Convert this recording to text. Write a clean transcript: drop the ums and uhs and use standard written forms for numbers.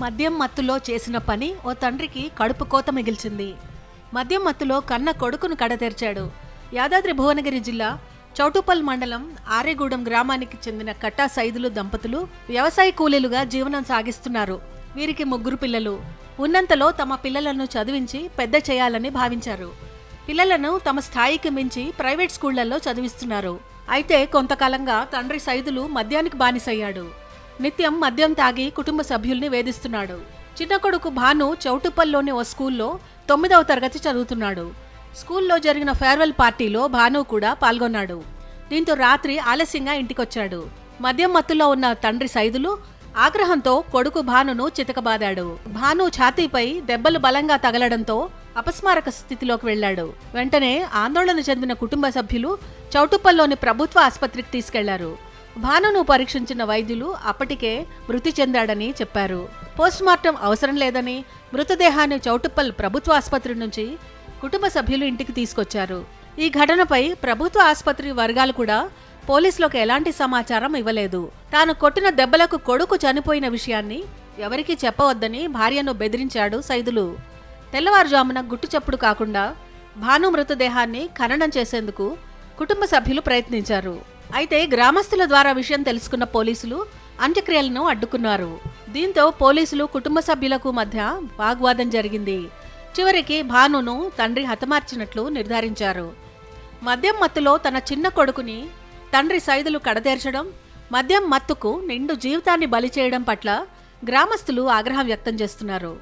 మద్యం మత్తులో చేసిన పని ఓ తండ్రికి కడుపు కోత మిగిల్చింది. మద్యం మత్తులో కన్న కొడుకును కడతెర్చాడు. యాదాద్రి భువనగిరి జిల్లా చౌటుప్పల్ మండలం ఆరేగూడెం గ్రామానికి చెందిన కట్టా సైదులు దంపతులు వ్యవసాయ కూలీలుగా జీవనం సాగిస్తున్నారు. వీరికి 3 పిల్లలు. ఉన్నంతలో తమ పిల్లలను చదివించి పెద్ద చేయాలని భావించారు. పిల్లలను తమ స్థాయికి మించి ప్రైవేట్ స్కూళ్లలో చదివిస్తున్నారు. అయితే కొంతకాలంగా తండ్రి సైదులు మద్యానికి బానిసయ్యాడు. నిత్యం మద్యం తాగి కుటుంబ సభ్యుల్ని వేధిస్తున్నాడు. చిన్న కొడుకు భాను చౌటుప్పల్లోని ఓ స్కూల్లో 9వ తరగతి చదువుతున్నాడు. స్కూల్లో జరిగిన ఫేర్వెల్ పార్టీలో భాను కూడా పాల్గొన్నాడు. దీంతో రాత్రి ఆలస్యంగా ఇంటికొచ్చాడు. మద్యం మత్తులో ఉన్న తండ్రి సైదులు ఆగ్రహంతో కొడుకు భానును చితకబాదాడు. భాను ఛాతీపై దెబ్బలు బలంగా తగలడంతో అపస్మారక స్థితిలోకి వెళ్లాడు. వెంటనే ఆందోళన చెందిన కుటుంబ సభ్యులు చౌటుప్పల్లోని ప్రభుత్వ ఆసుపత్రికి తీసుకెళ్లారు. భానును పరీక్షించిన వైద్యులు అప్పటికే మృతి చెందాడని చెప్పారు. పోస్ట్మార్టం అవసరం లేదని మృతదేహాన్ని చౌటుప్పల్ ప్రభుత్వ ఆసుపత్రి నుంచి కుటుంబ సభ్యులు ఇంటికి తీసుకొచ్చారు. ఈ ఘటనపై ప్రభుత్వ ఆసుపత్రి వర్గాలు కూడా పోలీసులకు ఎలాంటి సమాచారం ఇవ్వలేదు. తాను కొట్టిన దెబ్బలకు కొడుకు చనిపోయిన విషయాన్ని ఎవరికీ చెప్పవద్దని భార్యను బెదిరించాడు సైదులు. తెల్లవారుజామున గుట్టు చప్పుడు కాకుండా భాను మృతదేహాన్ని ఖననం చేసేందుకు కుటుంబ సభ్యులు ప్రయత్నించారు. అయితే గ్రామస్తుల ద్వారా విషయం తెలుసుకున్న పోలీసులు అంత్యక్రియలను అడ్డుకున్నారు. దీంతో పోలీసులు కుటుంబ సభ్యులకు మధ్య వాగ్వాదం జరిగింది. చివరికి భానును తండ్రి హతమార్చినట్లు నిర్ధారించారు. మద్యం మత్తులో తన చిన్న కొడుకుని తండ్రి సైదులు కడతేర్చడం, మద్యం మత్తుకు నిండు జీవితాన్ని బలి చేయడం పట్ల గ్రామస్తులు ఆగ్రహం వ్యక్తం చేస్తున్నారు.